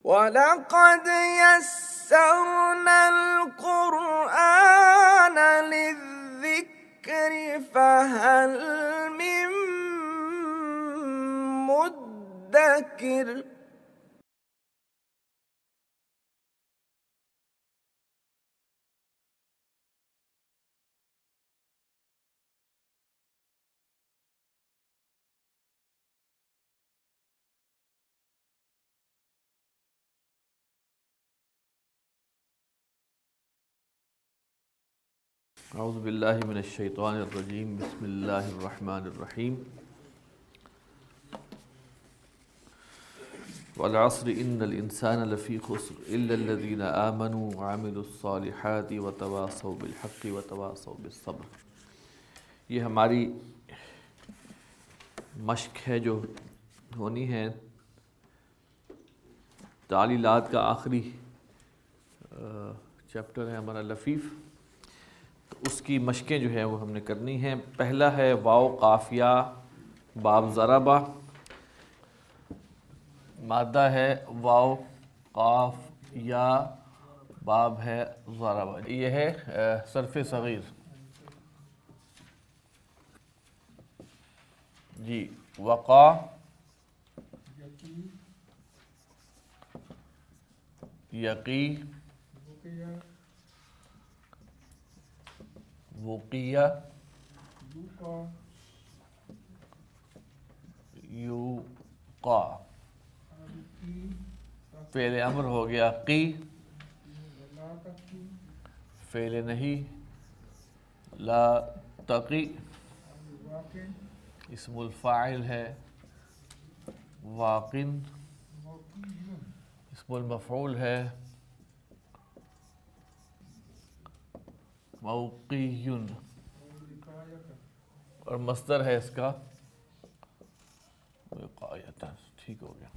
وَلَقَدْ يَسَّرْنَا الْقُرْآنَ لِلذِّكْرِ فَهَلْ مِن مُّدَّكِرٍ اعوذ باللہ من الشیطان الرجیم بسم اللہ الرحمن الرحیم والعصر ان الانسان لفی خسر الا الذین آمنوا وعملوا الصالحات وتواصوا بالحق وتواصوا بالصبر۔ یہ ہماری مشق ہے جو ہونی ہے، تعلیلات کا آخری چیپٹر ہے ہمارا لفیف، تو اس کی مشقیں جو ہیں وہ ہم نے کرنی ہیں۔ پہلا ہے واو قافیہ باب ضربہ، مادہ ہے واو قاف یا باب ہے ضربہ، یہ ہے صرف صغیر جی۔ وقع یقی وقیہ یوقع، فعل امر ہو گیا قی، فعل نہیں لا تقی، اسم الفاعل ہے واقن، اسم المفعول ہے موقیٌ، اور مصدر ہے اس کا وقایۃ۔ ٹھیک ہو گیا۔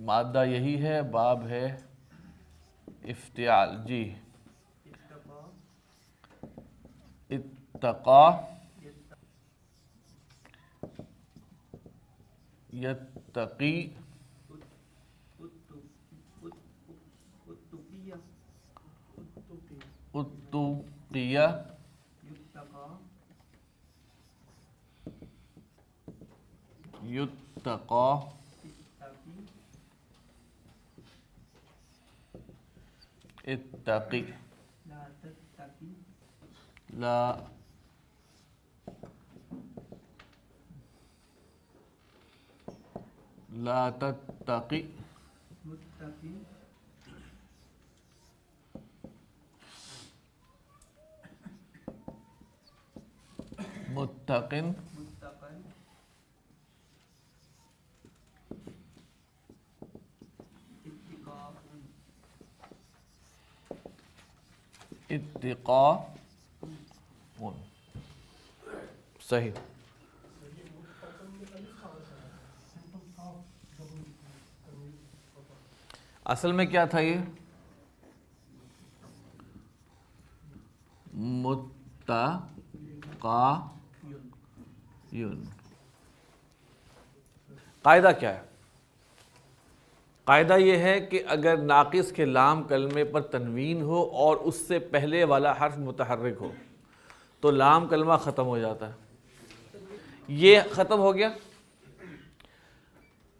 مادہ یہی ہے، باب ہے افتعال جی۔ اتقا یتقی اتقیہ یتقا اتقی لا تتقی متقن اتقاء صحیح۔ اصل میں کیا تھا یہ؟ متقاین۔ قاعدہ کیا ہے؟ قاعدہ یہ ہے کہ اگر ناقص کے لام کلمے پر تنوین ہو اور اس سے پہلے والا حرف متحرک ہو تو لام کلمہ ختم ہو جاتا ہے۔ یہ ختم ہو گیا۔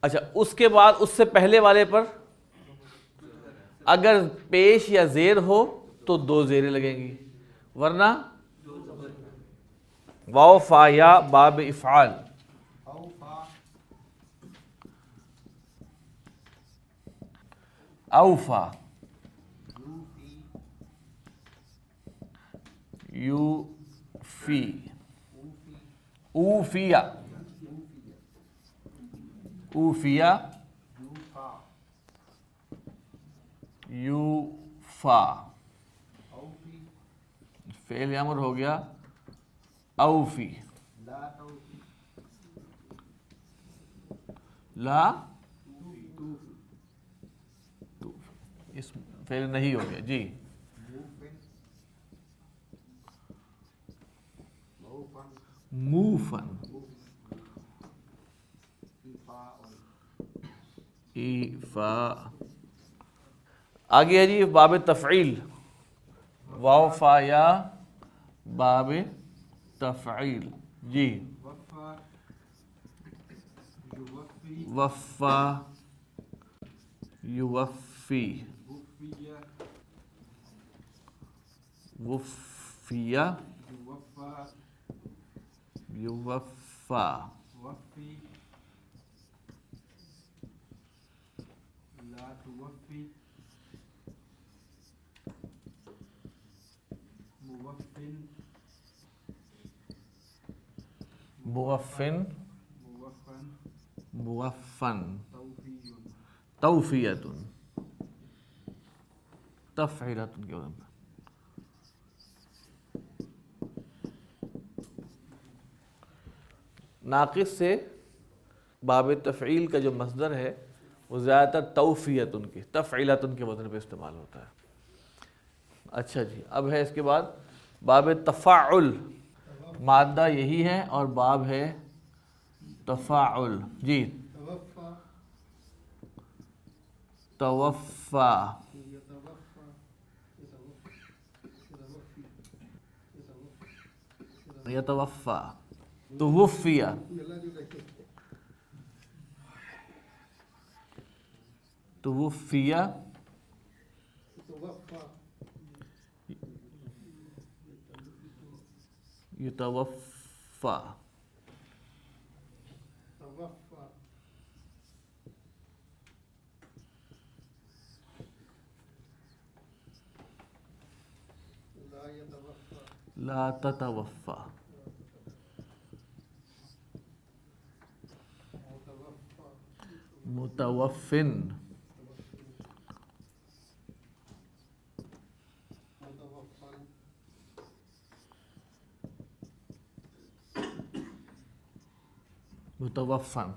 اچھا، اس کے بعد اس سے پہلے والے پر اگر پیش یا زیر ہو تو دو زیریں لگیں گی، ورنہ واو فا یا باب افعال، اوفا یوفی اوفیا اوفیا یوفا، فعل امر ہو گیا اوفی، لا اس فعل نہیں ہو گیا جی۔ موفن ایفا. آگے ہے جی باب تفعیل. واو فا یا باب تفعیل. جی وفا یوفی وفیا یوفا موفن موفن توفیت تفعیلت کے وزن پہ. ناقص سے باب تفعیل کا جو مصدر ہے وہ زیادہ تر توفیت ان کی تفعیلت ان کے وزن پہ استعمال ہوتا ہے. اچھا جی اب ہے اس کے بعد باب تفاعل. مادہ یہی ہے اور باب ہے تفاعل. جی توفا یتوفا توفیہ توفیہ یتوفا لا تتوفا متوفن متوفن.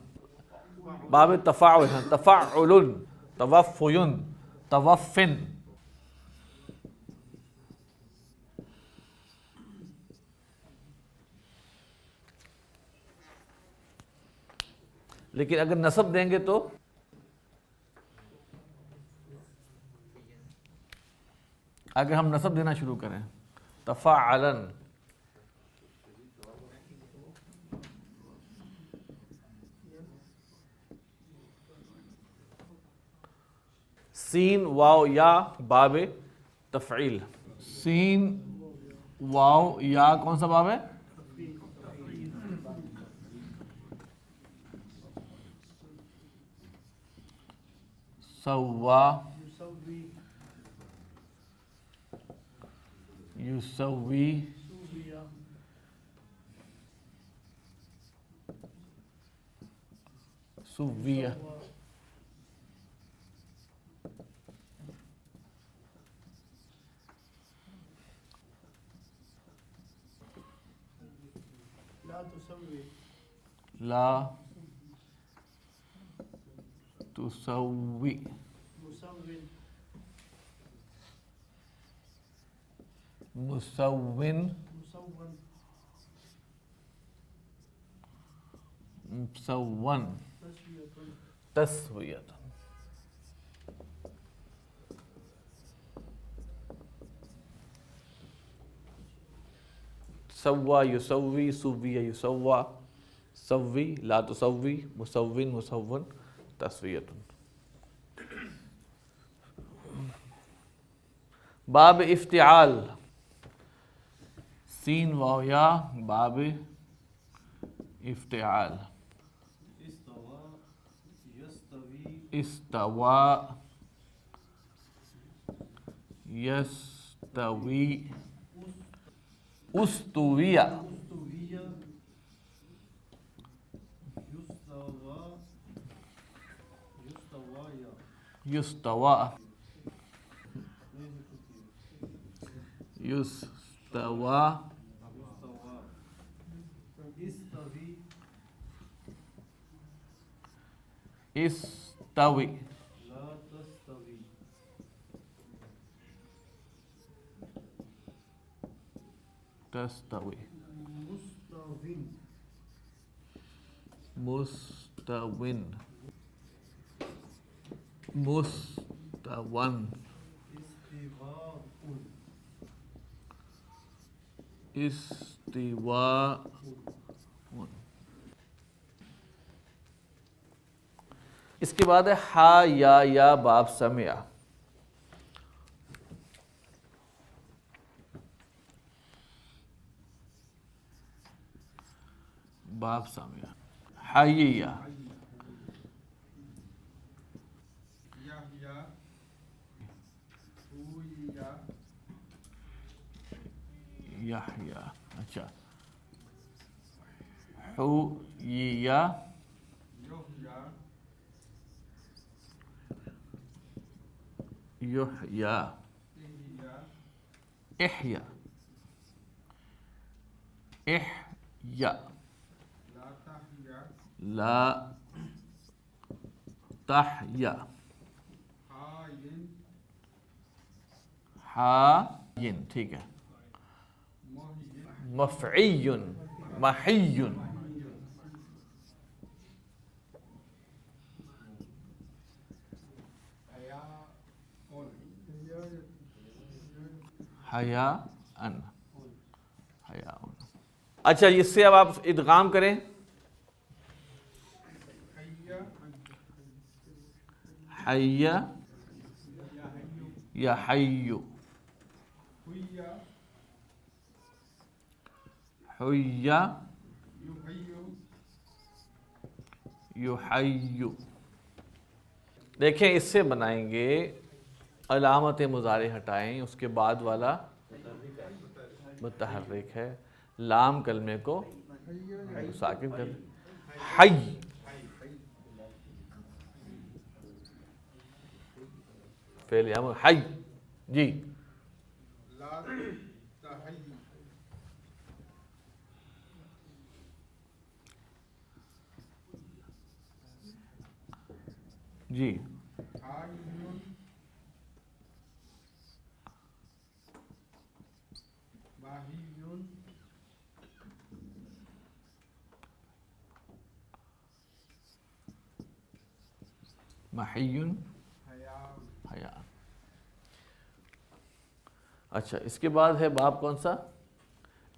باب تفاعل تفاعل توفین توفن. لیکن اگر نصب دیں گے تو اگر ہم نصب دینا شروع کریں تفاعلن سین واو یا باب تفعیل. سین واو یا کون سا باب ہے؟ سوا یسوی سویہ لا تسوی مسون مسون تسویت. سوا یسوی سویہ یسوا سوی لا تسوی مسون مسون تسویت. باب افتعال. سین واو یا باب افتعال. استوا یستوی استویہ یستوا یستوا استوی تستوی مستوین مستون استواء. اس کے بعد ہے ہا یا باب سمع. باب سامع. حیا یحیا. اچھا حویا یحیا احیا احیا لا تحیا حاین. ٹھیک ہے. مفعی محی حیا ان حیا. اچھا اس سے اب آپ ادغام کریں. حیا یا حیو حیا یحیو. دیکھیں اس سے بنائیں گے علامت مضارع ہٹائیں, اس کے بعد والا متحرک ہے. لام کلمے کو ساکن کر حی. فعل امر حی. جی جی محی حیا. اچھا اس کے بعد ہے باب کون سا؟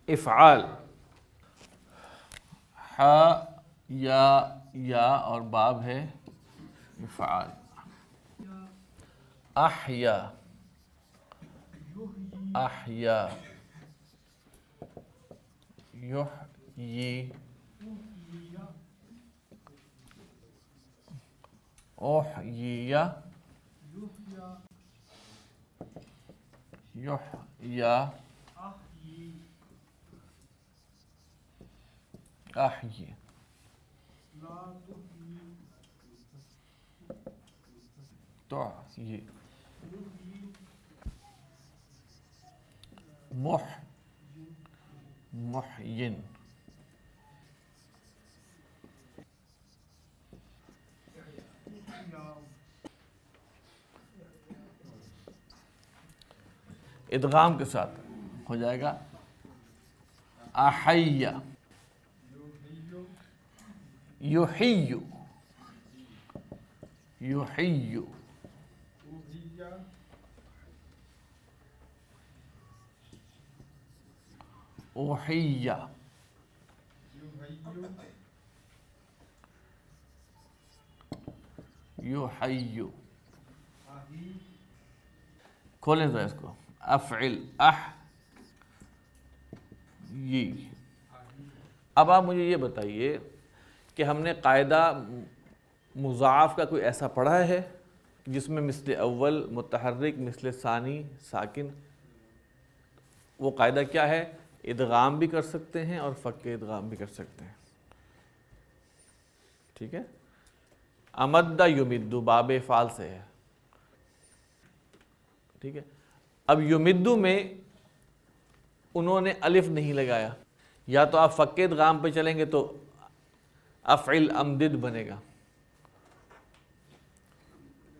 افعال. ہا یا اور باب ہے افعال. احیا احیا یحیی احییا یحیا احیی. تحیی محین. ادغام کے ساتھ ہو جائے گا احیا یحیو یحیو احیا یحیو. کھولیں ذرا اس کو. افعل احیی. اب آپ مجھے یہ بتائیے کہ ہم نے قاعدہ مضاعف کا کوئی ایسا پڑھا ہے جس میں مثل اول متحرک مثل ثانی ساکن. وہ قاعدہ کیا ہے؟ ادغام بھی کر سکتے ہیں اور فک ادغام بھی کر سکتے ہیں. ٹھیک ہے. امد یمد باب افعال سے ہے. ٹھیک ہے. اب یمد میں انہوں نے الف نہیں لگایا. یا تو آپ فک ادغام پہ چلیں گے تو افعل امدد بنے گا.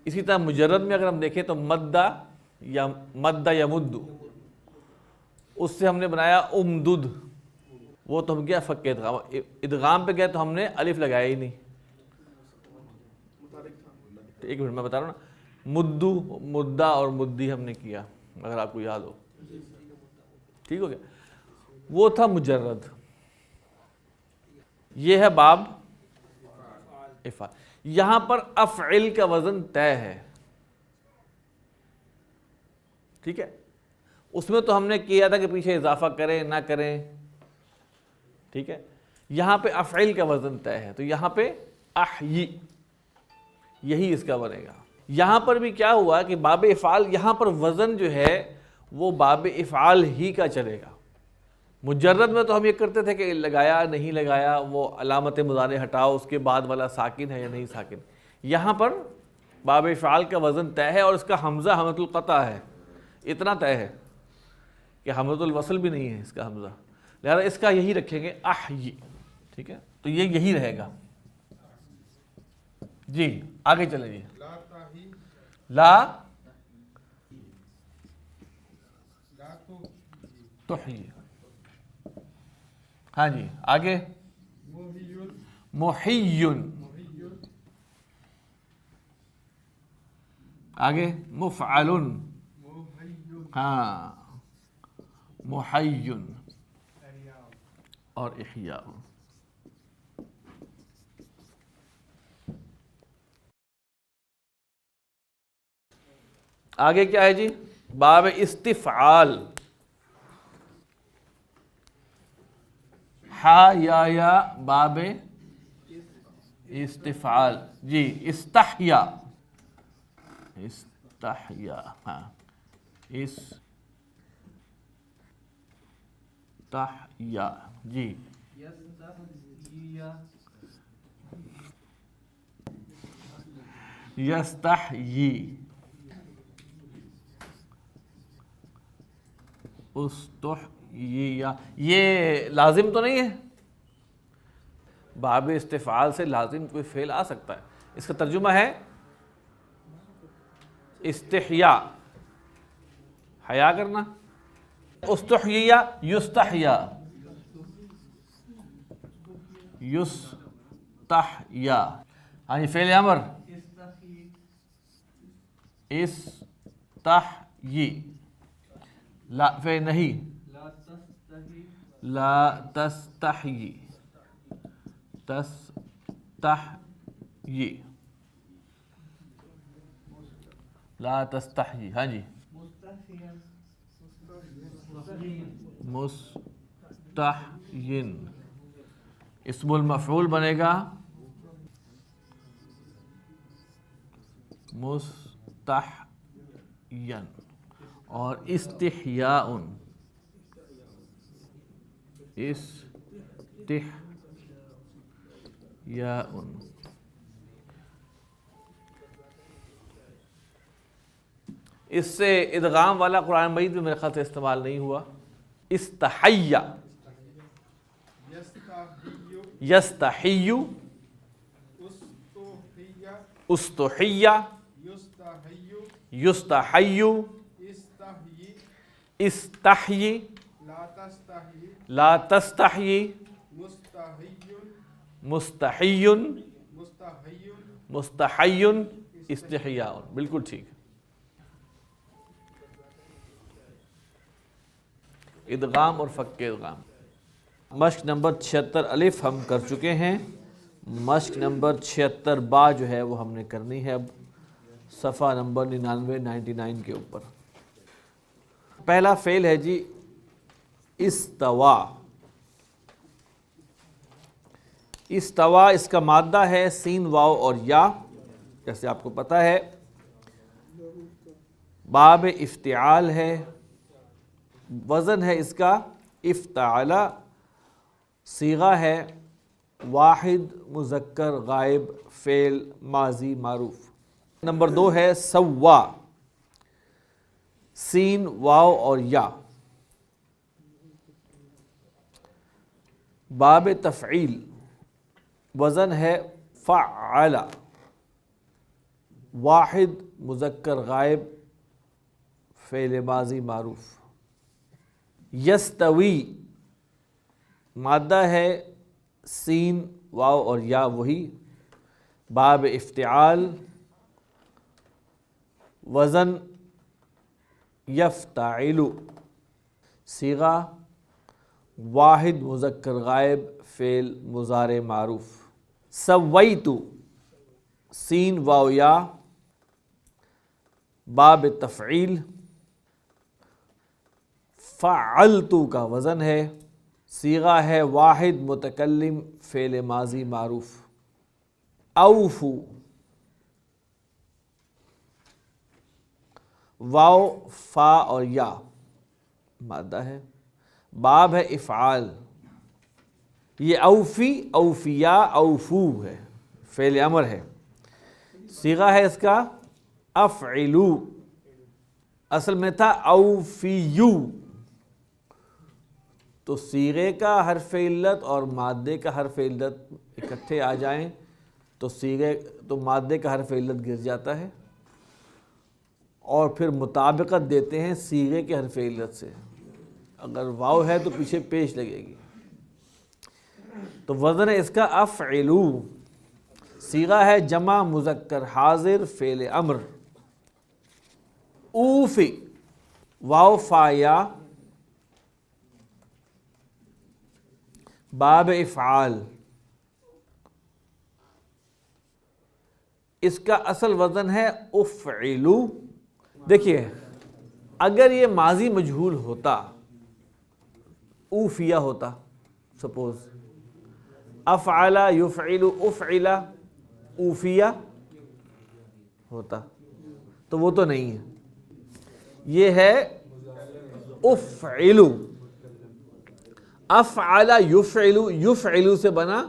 اسی طرح مجرد میں اگر ہم دیکھیں تو مدہ یمد اس سے ہم نے بنایا امدد. وہ تو ہم گیا فک ادغام. ادغام پہ گئے تو ہم نے الف لگایا ہی نہیں. ایک منٹ میں بتا رہا ہوں نا، مدو، مدہ اور مدی ہم نے کیا، اگر آپ کو یاد ہو، ٹھیک ہو گیا، وہ تھا مجرد. یہ ہے باب افعال. یہاں پر افعل کا وزن طے ہے، ٹھیک ہے. اس میں تو ہم نے کیا تھا کہ پیچھے اضافہ کریں نہ کریں، ٹھیک ہے. یہاں پہ افعل کا وزن طے ہے، تو یہاں پہ احیی، یہی اس کا بنے گا. یہاں پر بھی کیا ہوا کہ باب افعال، یہاں پر وزن جو ہے وہ باب افعال ہی کا چلے گا. مجرد میں تو ہم یہ کرتے تھے کہ لگایا نہیں لگایا، وہ علامت مضارع ہٹاؤ، اس کے بعد والا ساکن ہے یا نہیں ساکن. یہاں پر باب افعال کا وزن طے ہے، اور اس کا حمزہ حمزۃ القطع ہے، اتنا طے ہے کہ حمزۃ الوصل بھی نہیں ہے اس کا حمزہ، لہذا اس کا یہی رکھیں گے احیی، ٹھیک ہے. تو یہ یہی رہے گا. جی آگے چلیں. جی لا تحیی، ہاں جی آگے. محیٌ، آگے مفعل، ہاں محیٌ اور احیاء. آگے کیا ہے جی؟ باب استفعال. ہا یا باب استفعال. جی استحیا، استحیا، ہاں استحیا. جی یستحیی، استحیی. یہ لازم تو نہیں ہے؟ باب استفعال سے لازم کوئی فعل آ سکتا ہے. اس کا ترجمہ ہے استحیا، حیا کرنا. استحییا یستحیا، یستحیا. ہاں جی فعل امر استحیی. لا فعل نہیں، لا تستحیی، تستحیی، لا تستحیی. ہاں جی مستحین. اسم المفعول بنے گا مستحین. اور استحیاء، استحیاء. اس سے ادغام والا قرآن مجید میں میرے خیال سے استعمال نہیں ہوا. استحیا، یستحی، استحیا، یستحی، استحیی، لا تستحیی، مستحی، مستحی، استحیاء. بالکل ٹھیک. ادغام اور فک ادغام. مشق نمبر 76 الف ہم کر چکے ہیں. مشق نمبر 76 با جو ہے وہ ہم نے کرنی ہے اب صفحہ نمبر 99 کے اوپر. پہلا فعل ہے جی استوا. استوا، اس کا مادہ ہے سین واو اور یا، جیسے آپ کو پتہ ہے. باب افتعال ہے، وزن ہے اس کا افتعل، صیغہ ہے واحد مذکر غائب فعل ماضی معروف. نمبر 2 ہے سوا، سین واو اور یا. باب تفعیل، وزن ہے فعل، واحد مذکر غائب فعل ماضی معروف. یستوی، مادہ ہے سین واو اور یا وہی. باب افتعال، وزن یفتعل، صیغہ واحد مذکر غائب فعل مضارع معروف. سویت، سین واو یا باب تفعیل. فعلت کا وزن ہے، صیغہ ہے واحد متکلم فعل ماضی معروف. اوفو، واو فا اور یا مادہ ہے، باب ہے افعال. یہ اوفی، اوفیا، اوفو ہے، فعل امر ہے. صیغہ ہے اس کا افعلو، اصل میں تھا اوفیو. تو صیغے کا حرف علت اور مادے کا حرف علت اکٹھے آ جائیں تو مادے کا حرف علت گر جاتا ہے اور پھر مطابقت دیتے ہیں صیغے کے حرف علت سے. اگر واو ہے تو پیچھے پیش لگے گی. تو وزن ہے اس کا افعلو. صیغہ ہے جمع مذکر حاضر فعل امر. اوفی، واو فا یا باب افعال. اس کا اصل وزن ہے افعلو. دیکھیے اگر یہ ماضی مجہول ہوتا، اوفیا ہوتا، سپوز افعل یفعل افعل اوفیا ہوتا، تو وہ تو نہیں ہے. یہ ہے افعلو. افعل یفعل، یفعل سے بنا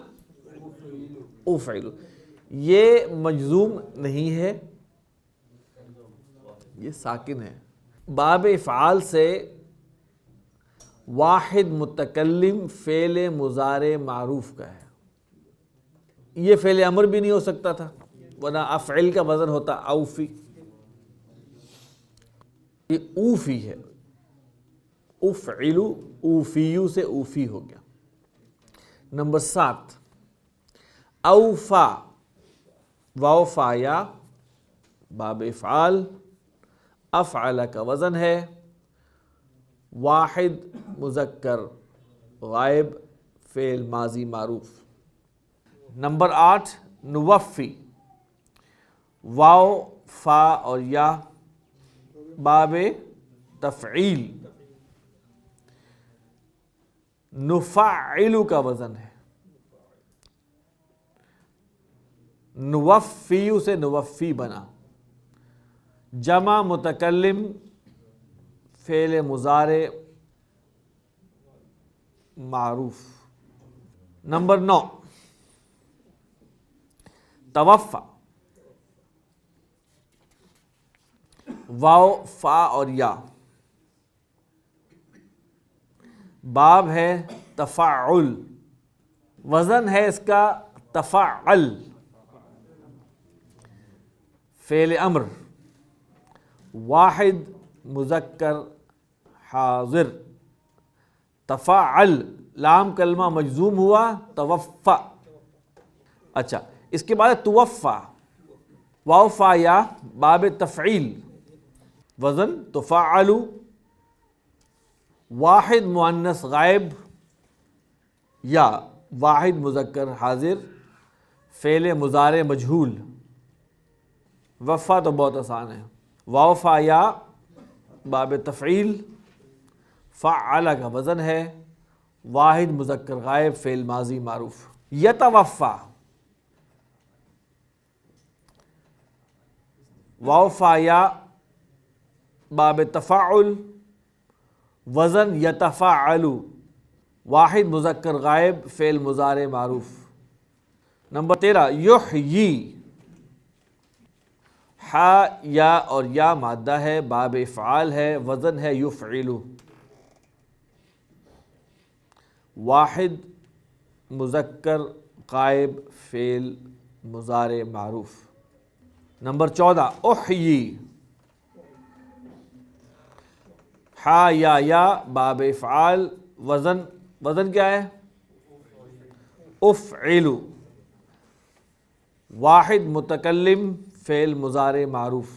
افعل. یہ مجزوم نہیں ہے، یہ ساکن ہے. باب افعال سے واحد متکلم فعل مضارع معروف کا ہے. یہ فعل امر بھی نہیں ہو سکتا تھا ورنہ افعل کا وزن ہوتا اوفی. یہ اوفی ہے، افعلو، اوفیو سے اوفی ہو گیا. نمبر 7 اوفا، واو فا یا باب افعال. افعل کا وزن ہے واحد مذکر غائب فعل ماضی معروف. نمبر 8 نوفی، واو فا اور یا باب تفعیل. نفعل کا وزن ہے، نوفی سے نوفی بنا. جمع متکلم فعل مضارع معروف. نمبر 9 توفا، واو فا اور یا باب ہے تفعل. وزن ہے اس کا تفعل، فعل امر واحد مذکر حاضر. تفعل لام کلمہ مجزوم ہوا توفا. اچھا اس کے بعد توفا، واو فا یا باب تفعیل. وزن تفعل، واحد مؤنث غائب یا واحد مذکر حاضر فعل مضارع مجہول. وفا تو بہت آسان ہے، واو فا یا باب تفعیل. فعل کا وزن ہے واحد مذکر غائب فعل ماضی معروف. یتوفا، واو فا یا باب تفعل. وزن یتفعل، واحد مذکر غائب فعل مضارع معروف. نمبر 13 یحیی، ہا یا اور یا مادہ ہے، باب افعال ہے، وزن ہے یفعل. واحد مذکر غائب فعل مضارع معروف. نمبر 14 احیی، ہا یا باب افعال. وزن کیا ہے افعل، واحد متکلم فعل مضارع معروف.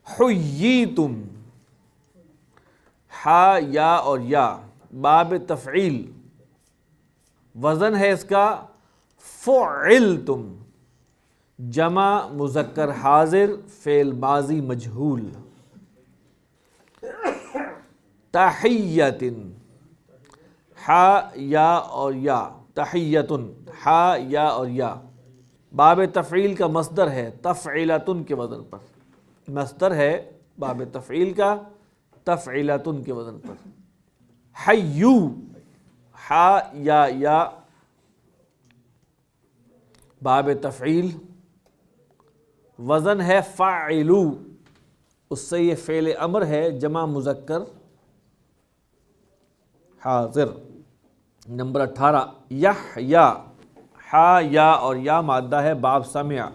حییتم، ہا یا اور یا باب تفعیل، وزن ہے اس کا فعلتم، جمع مذکر حاضر فعل ماضی مجہول. تحیۃ، ہا یا اور یا، تحیۃن، ہا یا اور یا باب تفعیل کا مصدر ہے تفعیلتن کے وزن پر، مصدر ہے باب تفعیل کا تفعیلتن کے وزن پر. حیو، ہا یا باب تفعیل، وزن ہے فاعلو، اس سے یہ فعل امر ہے جمع مذکر حاضر. نمبر 18 یحیا، ہا یا اور یا مادہ ہے باب سمع.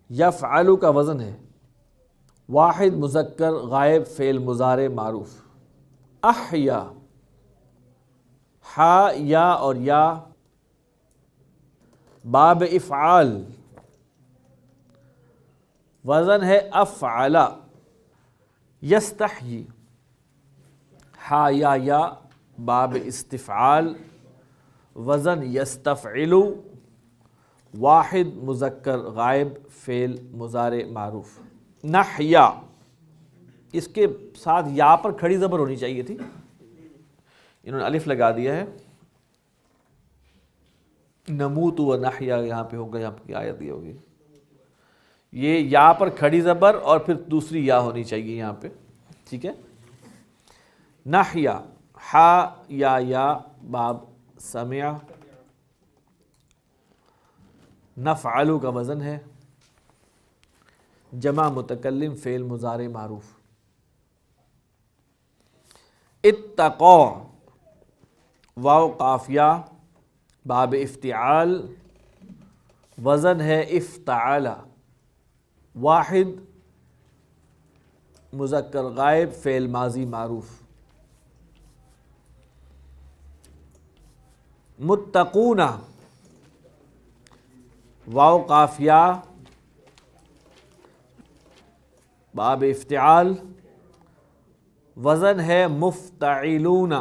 یفعلو کا وزن ہے واحد مذکر غائب فعل مضارع معروف. احیا، ہا یا اور یا باب افعال، وزن ہے افعل. یستحیی، ہا یا باب استفعال، وزن یستفعل واحد مذکر غائب فعل مضارع معروف. نحیا، اس کے ساتھ یا پر کھڑی زبر ہونی چاہیے تھی، انہوں نے الف لگا دیا ہے. نموت و نحیا یہاں پہ ہوگا، یہاں پہ آیت یہ ہوگی. یہ یا پر کھڑی زبر اور پھر دوسری یا ہونی چاہیے یہاں پہ، ٹھیک ہے. نحیا، ہا یا باب سمع. نفعلو کا وزن ہے جمع متکلم فعل مضارع معروف. اتقوا، واو قافیہ باب افتعال، وزن ہے افتعال واحد مذکر غائب فعل ماضی معروف. متقون، واو قافیہ باب افتعال، وزن ہے مفتعلون،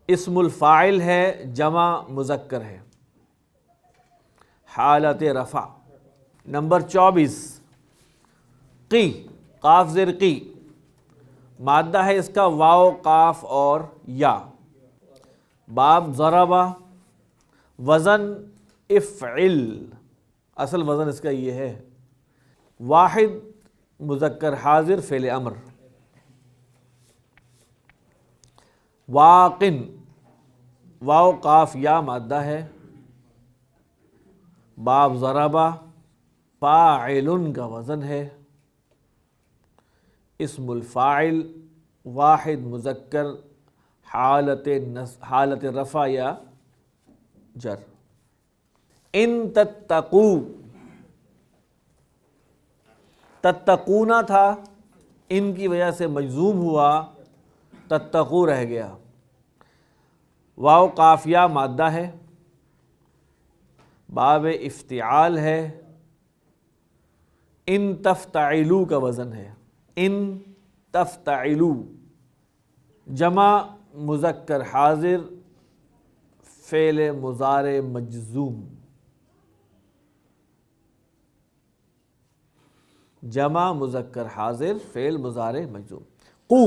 اسم الفاعل ہے جمع مذکر ہے حالت رفع. نمبر 24 قی، قاف زیر قی، مادہ ہے اس کا واو قاف اور یا باب ضربہ، وزن افعل، اصل وزن اس کا یہ ہے واحد مذکر حاضر فعل امر. واقن، واو قاف یا مادہ ہے باب ضربہ، فاعل کا وزن ہے اسم الفاعل واحد مذکر حالت رفع یا جر. ان تتقو، تتقونا تھا، ان کی وجہ سے مجزوم ہوا، تتقو رہ گیا. واو قافیہ مادہ ہے باب افتعال ہے. ان تفتعلو کا وزن ہے ان تفتعلو، جمع مذکر حاضر فعل مضارع مجزوم. جمع مذکر حاضر فعل مضارع مجزوم. قو،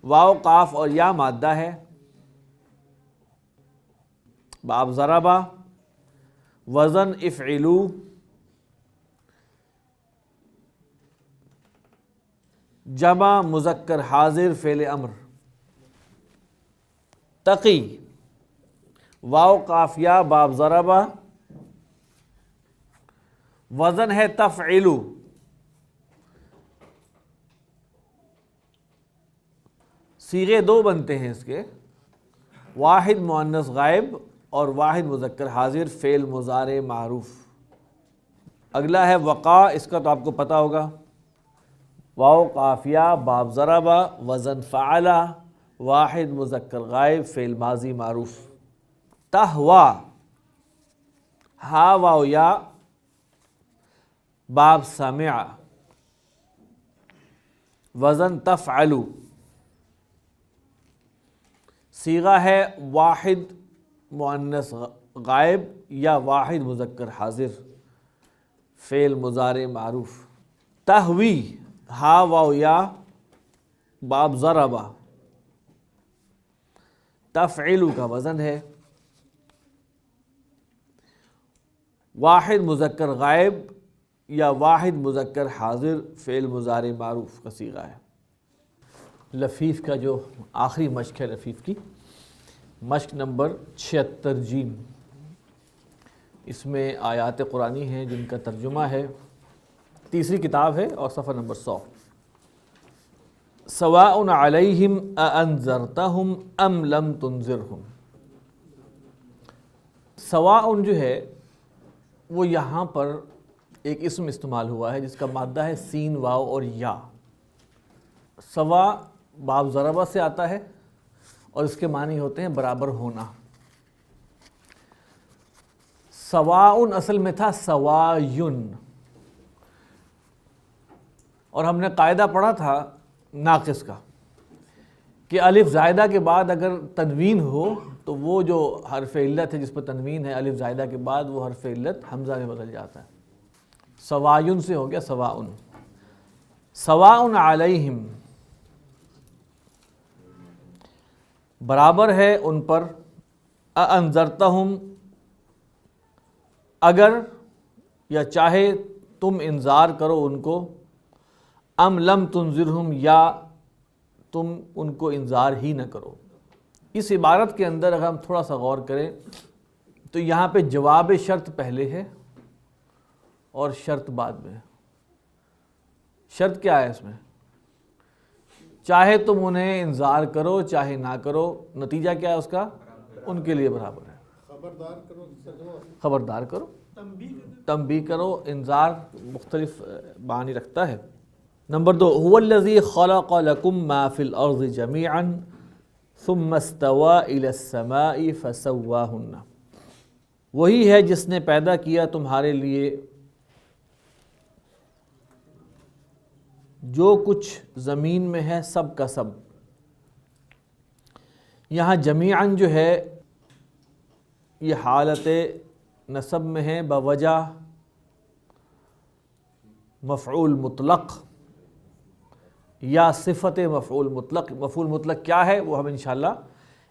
واو قاف اور یا مادہ ہے باب ضربہ، وزن افعلو، جمع مذکر حاضر فعل امر. تقی، واو قافیہ باب ضربہ، وزن ہے تفعلو، صیغے دو بنتے ہیں اس کے، واحد مؤنث غائب اور واحد مذکر حاضر فعل مضارع معروف. اگلا ہے وقع، اس کا تو آپ کو پتہ ہوگا، واو قافیہ باب ضربہ، وزن فعلہ واحد مذکر غائب فعل ماضی معروف. تہوا، ہا واو یا باب سمع، وزن تفعلو، صیغہ ہے واحد مؤنث غائب یا واحد مذکر حاضر، فعل مضارع معروف۔ تہوی ہا واو یا باب ضربہ، تفعلو کا وزن ہے، واحد مذکر غائب یا واحد مذکر حاضر، فعل مضارع معروف کا صیغہ ہے۔ لفیف کا جو آخری مشق ہے، لفیف کی مشق نمبر 76 جیم، اس میں آیات قرآنی ہیں جن کا ترجمہ ہے، تیسری کتاب ہے اور صفحہ نمبر 100۔ سواء علیہم اانذرتہم ام لم تنذرہم۔ سواء جو ہے وہ یہاں پر ایک اسم استعمال ہوا ہے جس کا مادہ ہے سین واو اور یا۔ سوا باب ضربہ سے آتا ہے اور اس کے معنی ہوتے ہیں برابر ہونا۔ سواء اصل میں تھا سوایٌ، اور ہم نے قاعدہ پڑھا تھا ناقص کا کہ الف زائدہ کے بعد اگر تنوین ہو تو وہ جو حرف علت ہے جس پر تنوین ہے الف زائدہ کے بعد، وہ حرف علت حمزہ میں بدل جاتا ہے۔ سوایٌ سے ہو گیا سواء۔ سواء علیہم برابر ہے ان پر، اانذرتہم اگر یا چاہے تم انذار کرو ان کو، ام لم تنذرہم یا تم ان کو انذار ہی نہ کرو۔ اس عبارت کے اندر اگر ہم تھوڑا سا غور کریں تو یہاں پہ جواب شرط پہلے ہے اور شرط بعد میں ہے۔ شرط کیا ہے اس میں؟ چاہے تم انہیں انذار کرو چاہے نہ کرو، نتیجہ کیا ہے اس کا؟ ان کے لیے برابر ہے۔ خبردار کرو، تنبیہ کرو، انذار مختلف معنی رکھتا ہے۔ نمبر 2، هو الذی خلق لکم ما فی الارض جمیعا ثم استوى الى السماء فسواہن۔ وہی ہے جس نے پیدا کیا تمہارے لیے جو کچھ زمین میں ہے سب کا سب۔ یہاں جمیعاً جو ہے یہ حالت نصب میں ہے بوجہ مفعول مطلق یا صفت مفعول مطلق۔ مفعول مطلق کیا ہے وہ ہم انشاءاللہ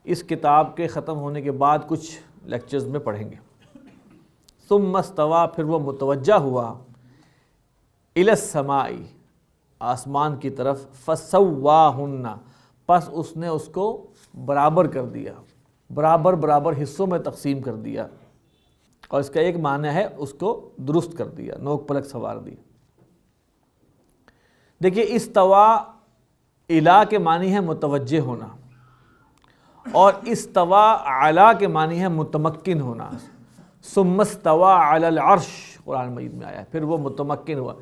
اس کتاب کے ختم ہونے کے بعد کچھ لیکچرز میں پڑھیں گے۔ ثم استوى پھر وہ متوجہ ہوا، الی السماء آسمان کی طرف، فسواہن پس اس نے اس کو برابر کر دیا، برابر برابر حصوں میں تقسیم کر دیا، اور اس کا ایک معنی ہے اس کو درست کر دیا، نوک پلک سنوار دی۔ دیکھیے استوا الا کے معنی ہے متوجہ ہونا، اور استوا علی کے معنی ہے متمکن ہونا۔ ثم استوى علی العرش قرآن مجید میں آیا ہے، پھر وہ متمکن ہوا۔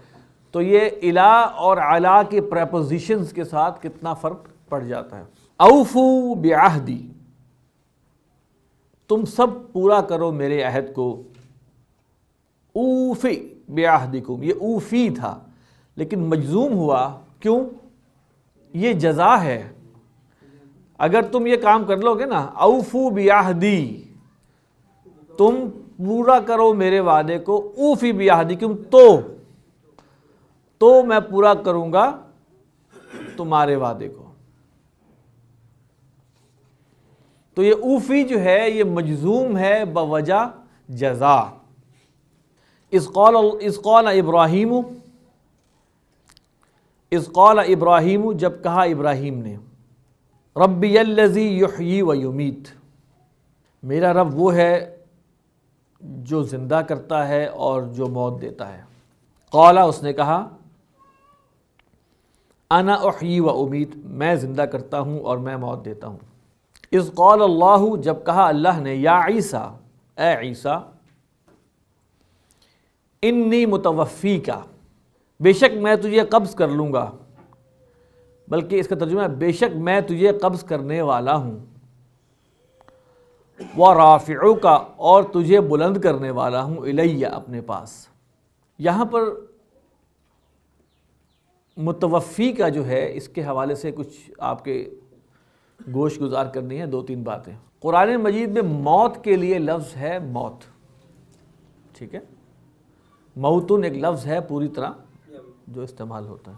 تو یہ الا اور علی کے پریپوزیشنز کے ساتھ کتنا فرق پڑ جاتا ہے۔ اوفو بعہدی، تم سب پورا کرو میرے عہد کو۔ اوفی بعہدکم، یہ اوفی تھا لیکن مجزوم ہوا، کیوں؟ یہ جزا ہے۔ اگر تم یہ کام کر لو گے نا، اوفو بعہدی، تم پورا کرو میرے وعدے کو، اوفی بعہدکم، تو میں پورا کروں گا تمہارے وعدے کو۔ تو یہ اوفی جو ہے یہ مجزوم ہے بوجہ جزا۔ اذ قال ابراہیم، جب کہا ابراہیم نے، ربی الذی یحیی و یمیت، میرا رب وہ ہے جو زندہ کرتا ہے اور جو موت دیتا ہے۔ قال، اس نے کہا، انا احیی و امیت، میں زندہ کرتا ہوں اور میں موت دیتا ہوں۔ اذ قال اللہ، جب کہا اللہ نے، یا عیسیٰ، اے عیسیٰ، انی متوفیکا، بے شک میں تجھے قبض کر لوں گا، بلکہ اس کا ترجمہ ہے بے شک میں تجھے قبض کرنے والا ہوں، وَرَافِعُكَ اور تجھے بلند کرنے والا ہوں الیہ اپنے پاس. یہاں پر متوفی کا جو ہے اس کے حوالے سے کچھ آپ کے گوش گزار کرنی ہے. 2-3 باتیں. قرآن مجید میں موت کے لیے لفظ ہے موت. ٹھیک ہے، موتن ایک لفظ ہے پوری طرح جو استعمال ہوتا ہے.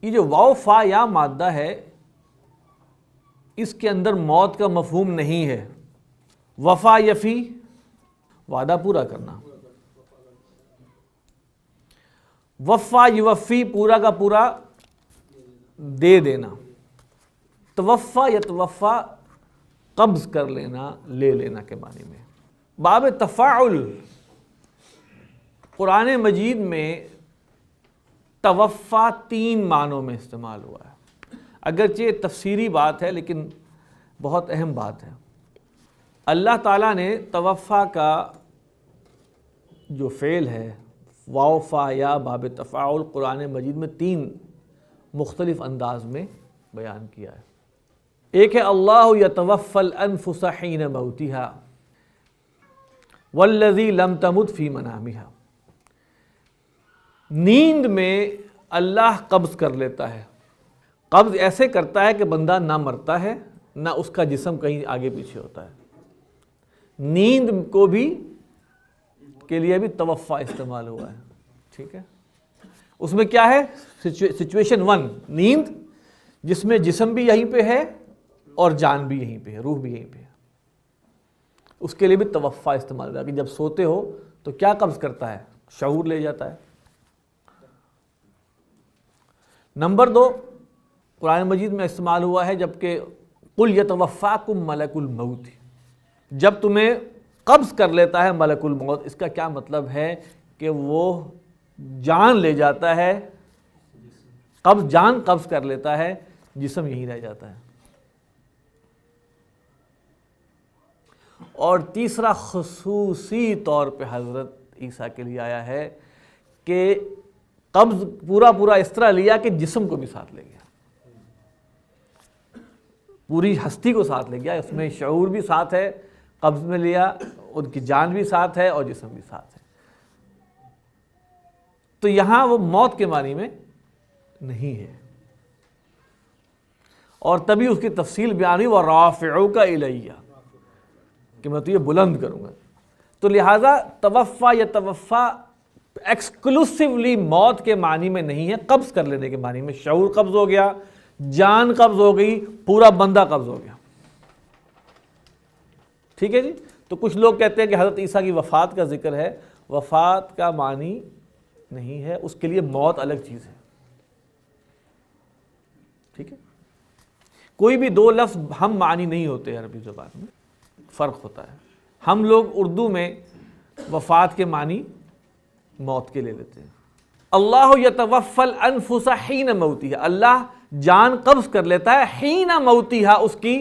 یہ جو واو فا یا مادہ ہے اس کے اندر موت کا مفہوم نہیں ہے. وفا یفی وعدہ پورا کرنا، وفا یوفی پورا کا پورا دے دینا، توفا یتوفا قبض کر لینا، لے لینا کے معنی میں. باب تفاعل قرآن مجید میں توفا 3 معنوں میں استعمال ہوا ہے. اگرچہ تفسیری بات ہے لیکن بہت اہم بات ہے. اللہ تعالیٰ نے توفا کا جو فعل ہے واو فا یا باب تفاعل قرآن مجید میں 3 مختلف انداز میں بیان کیا ہے. ایک ہے اللہ یتوفی الانفس حین موتها والذی لم تمت فی منامها. نیند میں اللہ قبض کر لیتا ہے. قبض ایسے کرتا ہے کہ بندہ نہ مرتا ہے نہ اس کا جسم کہیں آگے پیچھے ہوتا ہے. نیند کو بھی کے لیے بھی توفا استعمال ہوا ہے. ٹھیک ہے، اس میں کیا ہے؟ سچویشن 1 نیند جس میں جسم بھی یہیں پہ ہے اور جان بھی یہیں پہ ہے، روح بھی یہیں پہ ہے. اس کے لیے بھی توفا استعمال ہوا کہ جب سوتے ہو تو کیا قبض کرتا ہے؟ شعور لے جاتا ہے. نمبر 2 قرآن مجید میں استعمال ہوا ہے جبکہ قل یتوفاکم ملک الموت، جب تمہیں قبض کر لیتا ہے ملک الموت. اس کا کیا مطلب ہے کہ وہ جان لے جاتا ہے، جان قبض کر لیتا ہے، جسم یہیں رہ جاتا ہے. اور تیسرا خصوصی طور پہ حضرت عیسیٰ کے لیے آیا ہے کہ قبض پورا اس طرح لیا کہ جسم کو بھی ساتھ لے گیا، پوری ہستی کو ساتھ لے گیا. اس میں شعور بھی ساتھ ہے، قبض میں لیا، ان کی جان بھی ساتھ ہے اور جسم بھی ساتھ ہے. تو یہاں وہ موت کے معنی میں نہیں ہے. اور تبھی اس کی تفصیل بیان ہوئی وَرَافِعُكَ إِلَيَّ کہ میں تو یہ بلند کروں گا. تو لہٰذا توفا یا توفا ایکسکلوسیولی موت کے معنی میں نہیں ہے، قبض کر لینے کے معنی میں. شعور قبض ہو گیا، جان قبض ہو گئی، پورا بندہ قبض ہو گیا. ٹھیک ہے جی. تو کچھ لوگ کہتے ہیں کہ حضرت عیسیٰ کی وفات کا ذکر ہے. وفات کا معنی نہیں ہے، اس کے لیے موت الگ چیز ہے. ٹھیک ہے، کوئی بھی 2 لفظ ہم معنی نہیں ہوتے عربی زبان میں، فرق ہوتا ہے. ہم لوگ اردو میں وفات کے معنی موت کے لے لیتے ہیں. اللہ یتوفی الانفس حین موتها، اللہ جان قبض کر لیتا ہے حین موتها، اس کی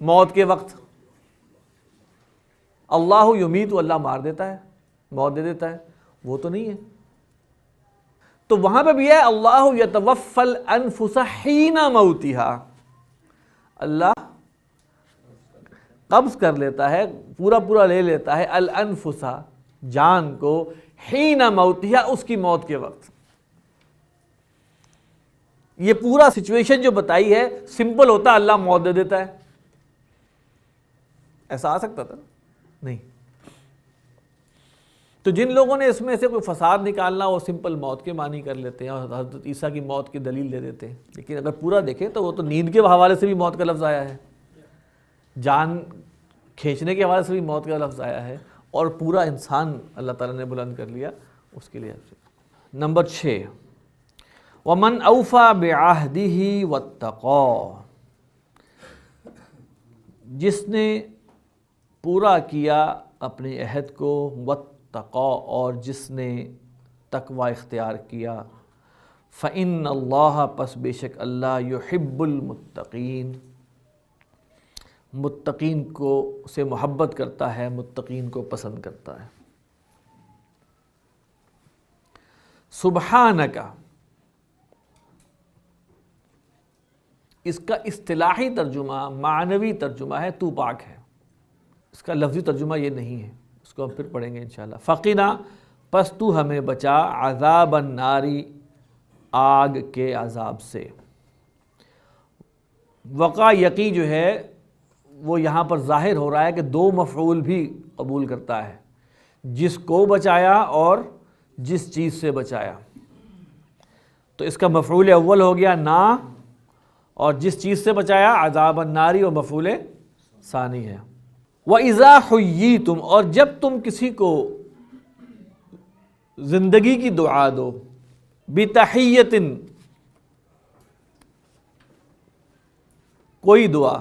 موت کے وقت. اللہ یمیت، اللہ مار دیتا ہے، موت دے دیتا ہے، وہ تو نہیں ہے. تو وہاں پہ بھی ہے اللہ یتوفی الانفس حین موتها، اللہ قبض کر لیتا ہے، پورا لے لیتا ہے الانفس جان کو حین موتها، اس کی موت کے وقت. یہ پورا سچویشن جو بتائی ہے سمپل ہوتا اللہ موت دے دیتا ہے، ایسا آ سکتا تھا؟ نہیں. تو جن لوگوں نے اس میں سے کوئی فساد نکالنا وہ سمپل موت کے معنی کر لیتے ہیں اور حضرت عیسیٰ کی موت کی دلیل دے دیتے ہیں. لیکن اگر پورا دیکھیں تو وہ تو نیند کے حوالے سے بھی موت کا لفظ آیا ہے، جان کھینچنے کے حوالے سے بھی موت کا لفظ آیا ہے، اور پورا انسان اللہ تعالیٰ نے بلند کر لیا اس کے لیے. نمبر 6 وَمَنْ أَوْفَى بِعَهْدِهِ وَاتَّقَى، جس نے پورا کیا اپنے عہد کو، وَاتَّقَى اور جس نے تقوی اختیار کیا، فَإِنَّ اللَّهَ پس بے شک اللہ يُحِبُّ الْمُتَّقِينَ متقین کو سے محبت کرتا ہے، متقین کو پسند کرتا ہے. سبحانک اس کا اصطلاحی ترجمہ، معنوی ترجمہ ہے تو پاک ہے، اس کا لفظی ترجمہ یہ نہیں ہے، اس کو ہم پھر پڑھیں گے انشاءاللہ۔ فقنا، پس تو ہمیں بچا، عذاب الناری، آگ کے عذاب سے۔ وقع یقی جو ہے وہ یہاں پر ظاہر ہو رہا ہے کہ دو مفعول بھی قبول کرتا ہے، جس کو بچایا اور جس چیز سے بچایا۔ تو اس کا مفعول اول ہو گیا نا، اور جس چیز سے بچایا عذاب الناری، اور مفعول ثانی ہے۔ وَإِذَا حُيِّيتُمْ، اور جب تم کسی کو زندگی کی دعا دو، بِتَحِيَّةٍ، کوئی دعا،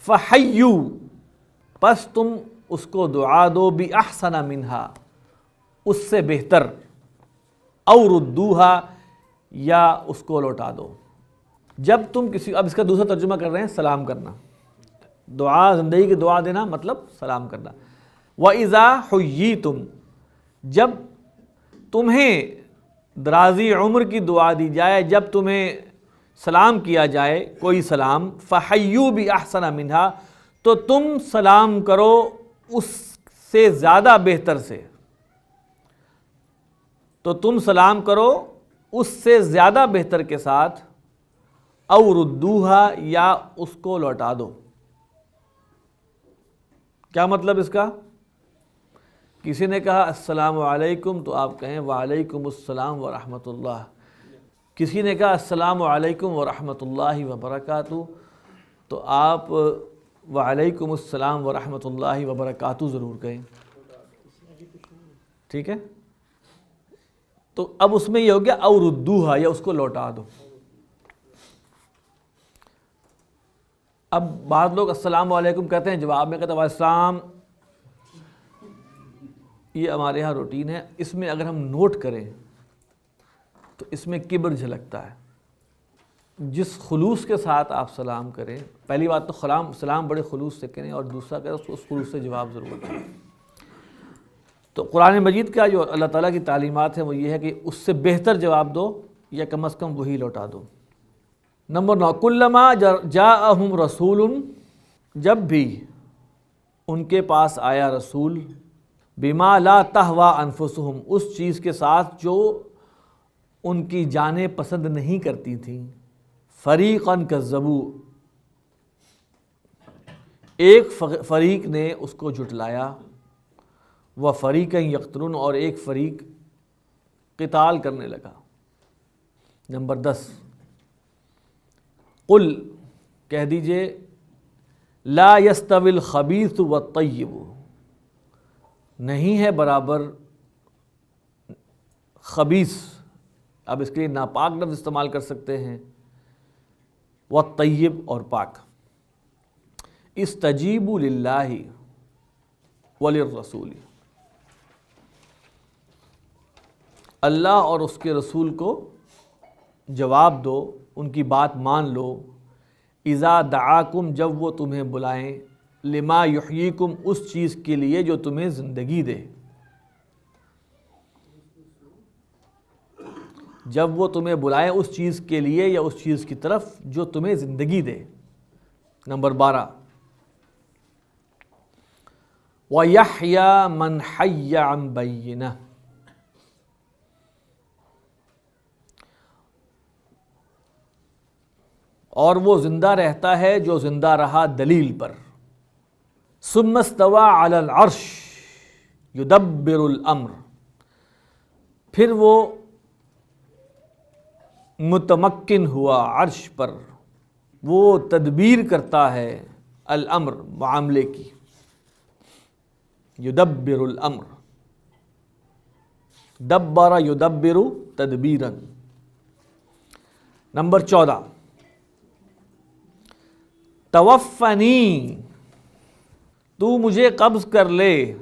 فَحَيُّوا، پس تم اس کو دعا دو، بِأَحْسَنَ مِنْهَا، اس سے بہتر، أَوْ رُدُّوهَا، یا اس کو لوٹا دو۔ جب تم کسی، اب اس کا دوسرا ترجمہ کر رہے ہیں سلام کرنا، دعا، زندگی کی دعا دینا مطلب سلام کرنا۔ وَإِذَا حُيِّيتُمْ، جب تمہیں درازی عمر کی دعا دی جائے، جب تمہیں سلام کیا جائے کوئی سلام، فَحَيُّوا بِأَحْسَنَ مِنْهَا، تو تم سلام کرو اس سے زیادہ بہتر سے، تو تم سلام کرو اس سے زیادہ بہتر کے ساتھ، او ردوہا، یا اس کو لوٹا دو۔ کیا مطلب اس کا؟ کسی نے کہا السلام علیکم تو آپ کہیں وعلیکم السلام ورحمۃ اللہ، کسی نے کہا السلام علیکم ورحمۃ اللہ وبرکاتہ تو آپ وعلیکم السلام ورحمۃ اللہ وبرکاتہ ضرور کہیں، ٹھیک ہے؟ تو اب اس میں یہ ہو گیا او ردوہا، یا اس کو لوٹا دو۔ اب بعض لوگ السلام علیکم کہتے ہیں، جواب میں کہتے ہیں السلام، یہ ہمارے یہاں روٹین ہے۔ اس میں اگر ہم نوٹ کریں تو اس میں کبر جھلکتا ہے۔ جس خلوص کے ساتھ آپ سلام کریں، پہلی بات تو سلام بڑے خلوص سے کریں، اور دوسرا کہ اس خلوص سے جواب ضرور دیں۔ تو قرآن مجید کا جو اللہ تعالیٰ کی تعلیمات ہیں وہ یہ ہے کہ اس سے بہتر جواب دو، یا کم از کم وہی لوٹا دو۔ نمبر 9، کلما جاءہم رسول، جب بھی ان کے پاس آیا رسول، بما لا تہوی انفسہم، اس چیز کے ساتھ جو ان کی جانیں پسند نہیں کرتی تھیں، فریقاً کذبوا، ایک فریق نے اس کو جھٹلایا، وفریقاً یقتلون، اور ایک فریق قتال کرنے لگا۔ نمبر 10، قل، کہہ دیجئے، لا یستوی الخبیث والطیب، نہیں ہے برابر خبیث، اب اس کے لیے ناپاک لفظ استعمال کر سکتے ہیں، والطیب، اور پاک۔ استجیبوا للہ وللرسول، اللہ اور اس کے رسول کو جواب دو، ان کی بات مان لو، اذا دعاکم، جب وہ تمہیں بلائیں، لما یحییکم، اس چیز کے لیے جو تمہیں زندگی دے، جب وہ تمہیں بلائیں اس چیز کے لیے یا اس چیز کی طرف جو تمہیں زندگی دے۔ نمبر 12، وَيَحْيَى مَنْ حَيَّ عَنْ بَيِّنَةٍ، اور وہ زندہ رہتا ہے جو زندہ رہا دلیل پر۔ ثم استوى علی العرش یدبر الامر، پھر وہ متمکن ہوا عرش پر، وہ تدبیر کرتا ہے الامر، معاملے کی، یدبر الامر، دبر یدبر تدبیرا۔ نمبر 14، توفنی، تو مجھے قبض کر لے،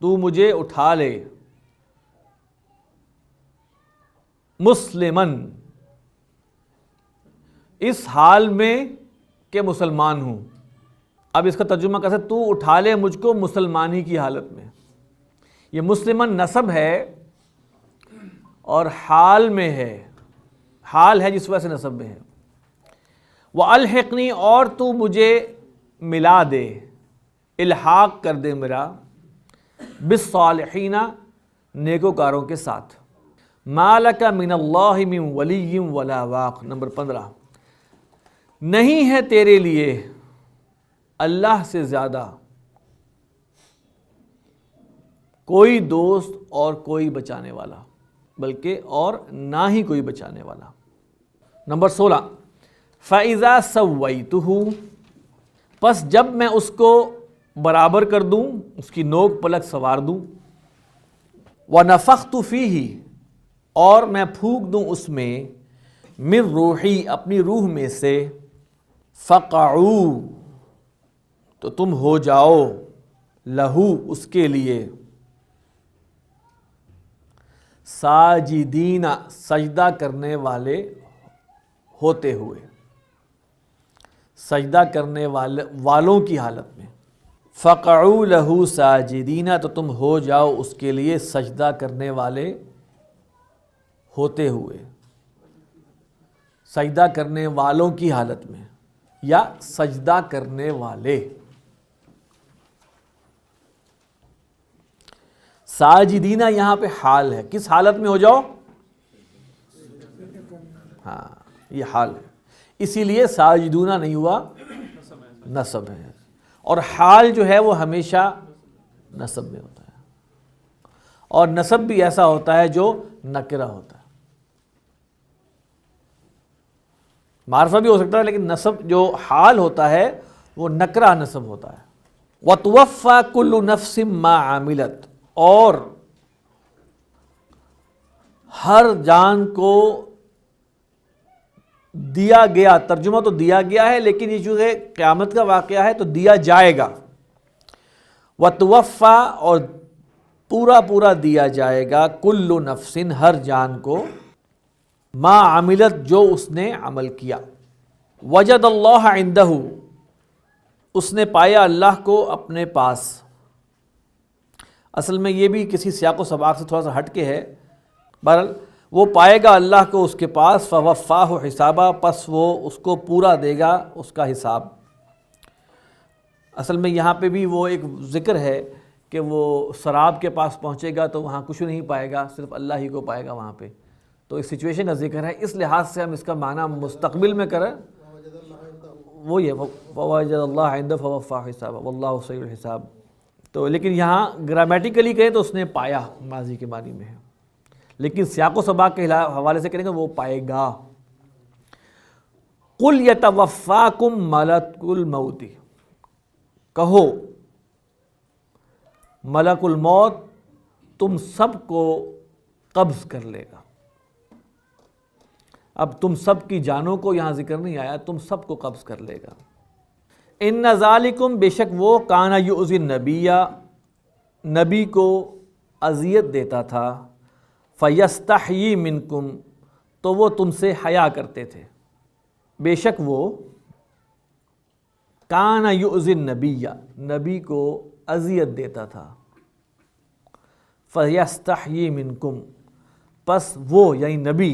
تو مجھے اٹھا لے، مسلمن، اس حال میں کہ مسلمان ہوں۔ اب اس کا ترجمہ کیسے؟ تو اٹھا لے مجھ کو مسلمانی کی حالت میں۔ یہ مسلمن نسب ہے اور حال میں ہے، حال ہے جس وجہ سے نصب میں ہے. وَأَلْحِقْنِي اور تو مجھے ملا دے، الحاق کر دے میرا، بالصالحین نیکوکاروں کے ساتھ. مَا لَكَ مِنَ اللَّهِ مِن وَلِيٍّ وَلَا وَاقٍ. نمبر 15 نہیں ہے تیرے لیے اللہ سے زیادہ کوئی دوست اور کوئی بچانے والا، بلکہ اور نہ ہی کوئی بچانے والا. نمبر 16 فَإِذَا سَوَّيْتُهُ پس جب میں اس کو برابر کر دوں، اس کی نوک پلک سنوار دوں. وَنَفَخْتُ فِيهِ اور میں پھونک دوں اس میں، من روحی اپنی روح میں سے، فَقَعُوا تو تم ہو جاؤ، لہو اس کے لیے، ساجدین سجدہ کرنے والے ہوتے ہوئے، سجدہ کرنے والوں کی حالت میں. فَقَعُوا لَهُ سَاجِدِينَ تو تم ہو جاؤ اس کے لیے سجدہ کرنے والے ہوتے ہوئے، سجدہ کرنے والوں کی حالت میں یا سجدہ کرنے والے. ساجدینہ یہاں پہ حال ہے، کس حالت میں ہو جاؤ؟ ہاں یہ حال ہے، اسی لیے ساجدونہ نہیں ہوا، نصب ہے. اور حال جو ہے وہ ہمیشہ نصب میں ہوتا ہے، اور نصب بھی ایسا ہوتا ہے جو نکرہ ہوتا ہے. معرفہ بھی ہو سکتا ہے لیکن نصب جو حال ہوتا ہے وہ نکرہ نصب ہوتا ہے. وَتُوَفَّى كُلُّ نَفْسٍ مَا عَمِلَتْ اور ہر جان کو دیا گیا، ترجمہ تو دیا گیا ہے لیکن یہ جو ہے قیامت کا واقعہ ہے تو دیا جائے گا. وَتُوَفَّى اور پورا پورا دیا جائے گا، کل نفس ہر جان کو، ما عملت جو اس نے عمل کیا. وجد اللہ عندہ اس نے پایا اللہ کو اپنے پاس. اصل میں یہ بھی کسی سیاق و سباق سے تھوڑا سا ہٹ کے ہے. بہرحال وہ پائے گا اللہ کو اس کے پاس، فوفاہ حسابا پس وہ اس کو پورا دے گا اس کا حساب. اصل میں یہاں پہ بھی وہ ایک ذکر ہے کہ وہ سراب کے پاس پہنچے گا تو وہاں کچھ نہیں پائے گا، صرف اللہ ہی کو پائے گا وہاں پہ. تو اس سچویشن کا ذکر ہے، اس لحاظ سے ہم اس کا معنی مستقبل میں کریں وہ یہ وَوَجَدَ اللَّهَ عِندَهُ فَوَفَّاهُ حِسَابًا وَاللَّهُ سَرِيعُ الْحِسَاب. تو لیکن یہاں گرامیٹیکلی کہیں تو اس نے پایا ماضی کے معنی میں ہے، لیکن سیاق و سباق کے حوالے سے کہیں گے وہ پائے گا. قُلْ يَتَوَفَّاكُمْ مَلَكُ الْمَوْتِ کہو ملک الموت تم سب کو قبض کر لے گا. اب تم سب کی جانوں کو یہاں ذکر نہیں آیا، تم سب کو قبض کر لے گا. ان ذالکم بے شک وہ کان یؤذی النبی نبی کو اذیت دیتا تھا، فیستحیی منکم تو وہ تم سے حیا کرتے تھے. بے شک وہ کان یؤذی النبی نبی کو اذیت دیتا تھا، فیستحیی منکم پس وہ یعنی نبی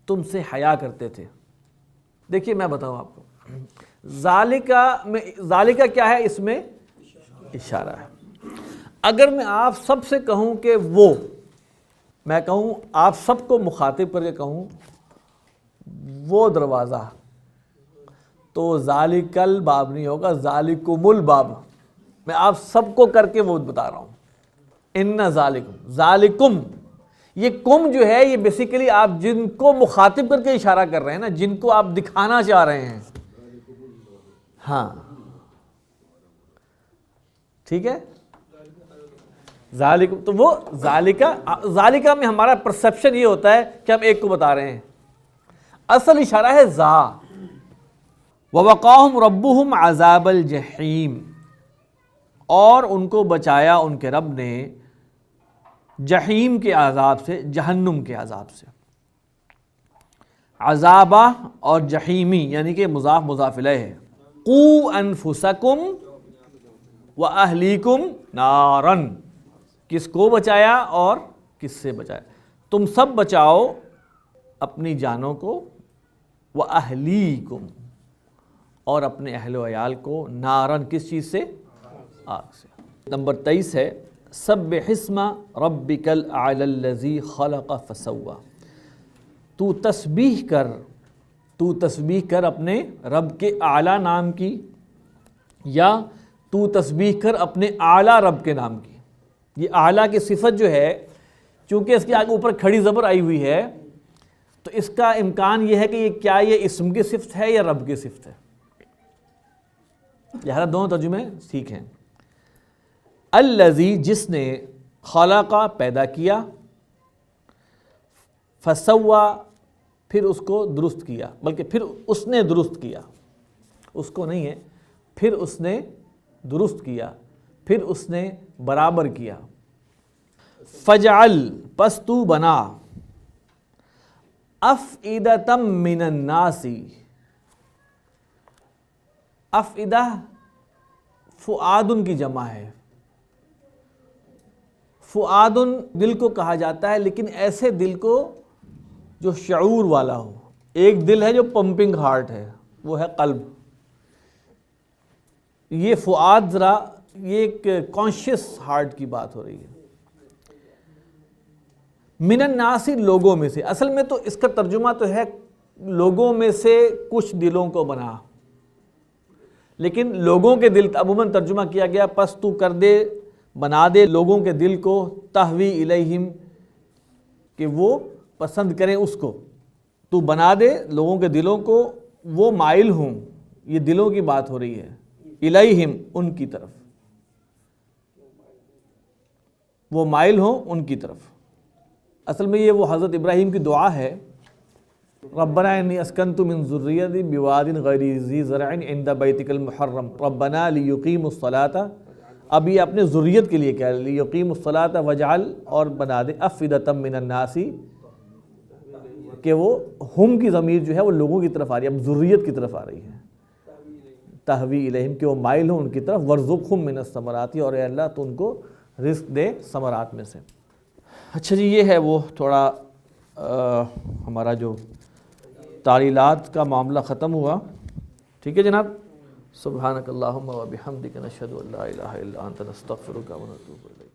تم سے حیا کرتے تھے. دیکھیے میں بتاؤں آپ کو، ذالکہ کیا ہے؟ اس میں اشارہ ہے. اگر میں آپ سب سے کہوں کہ وہ، میں کہوں آپ سب کو مخاطب کر کے کہوں وہ دروازہ، تو ذالک الباب نہیں ہوگا، ذالکم الباب. میں آپ سب کو کر کے وہ بتا رہا ہوں. ان ذالکم، ذالکم یہ کم جو ہے یہ بیسیکلی آپ جن کو مخاطب کر کے اشارہ کر رہے ہیں نا، جن کو آپ دکھانا چاہ رہے ہیں. ہاں ٹھیک ہے. ذالکم تو وہ ذالکہ میں ہمارا پرسپشن یہ ہوتا ہے کہ ہم ایک کو بتا رہے ہیں، اصل اشارہ ہے ذا. وَوَقَاهُمْ رَبُّهُمْ عَذَابَ الْجَحِيمِ اور ان کو بچایا ان کے رب نے جحیم کے عذاب سے، جہنم کے عذاب سے. عذابہ اور جحیمی یعنی کہ مضاف مضاف الیہ ہے. قُوا أَنفُسَكُمْ وَأَهْلِيكُمْ نَارًا کس کو بچایا اور کس سے بچایا؟ تم سب بچاؤ اپنی جانوں کو، وَأَهْلِيكُمْ اور اپنے اہل و عیال کو، نارن کس چیز سے؟ آگ سے۔ نمبر 23 ہے سبح اسم ربک الاعلی الذی خلق فسوی، تو تسبیح کر اپنے رب کے اعلیٰ نام کی، یا تو تسبیح کر اپنے اعلیٰ رب کے نام کی۔ یہ اعلیٰ کی صفت جو ہے، چونکہ اس کے آگے اوپر کھڑی زبر آئی ہوئی ہے، تو اس کا امکان یہ ہے کہ یہ اسم کی صفت ہے یا رب کی صفت ہے، لہذا دونوں ترجمے ٹھیک ہیں۔ الذی جس نے، خلق پیدا کیا، فسوا پھر اس کو درست کیا، بلکہ پھر اس نے درست کیا، اس کو نہیں ہے، پھر اس نے درست کیا، پھر اس نے برابر کیا۔ فجعل پس تو بنا، افئدۃ من الناس، افئدہ فؤاد کی جمع ہے، فؤاد دل کو کہا جاتا ہے، لیکن ایسے دل کو جو شعور والا ہو۔ ایک دل ہے جو پمپنگ ہارٹ ہے، وہ ہے قلب۔ یہ فؤاد ذرا یہ ایک کانشیس ہارٹ کی بات ہو رہی ہے۔ من الناس لوگوں میں سے، اصل میں تو اس کا ترجمہ تو ہے لوگوں میں سے کچھ دلوں کو بنا، لیکن لوگوں کے دل عموماً ترجمہ کیا گیا پس تو کر دے، بنا دے لوگوں کے دل کو، تہوی الیہم کہ وہ پسند کریں اس کو، تو بنا دے لوگوں کے دلوں کو وہ مائل ہوں، یہ دلوں کی بات ہو رہی ہے، الیہم ان کی طرف، وہ مائل ہوں ان کی طرف۔ اصل میں یہ وہ حضرت ابراہیم کی دعا ہے، ربنا انی اسکنت من ذریتی بواد غیر ذی زرع عند بیتک المحرم ربنا لیقیموا الصلاۃ، اب یہ اپنے ذریت کے لیے کہہ رہے لیقیموا الصلاۃ وجعل، اور بنا دے افئدۃ من الناس، کہ وہ ہم کی ضمیر جو ہے وہ لوگوں کی طرف آ رہی ہے، اب ذریت کی طرف آ رہی ہے، تہوی الیہم کہ وہ مائل ہوں ان کی طرف، وارزقہم من الثمرات، اور اے اللہ تو ان کو رزق دے ثمرات میں سے۔ اچھا جی، یہ ہے وہ تھوڑا ہمارا جو تعلیلات کا معاملہ ختم ہوا، ٹھیک ہے جناب۔ سبحانک اللہم و بحمدک نشہد ان لا الہ الا انت نستغفرک و نتوب الیک۔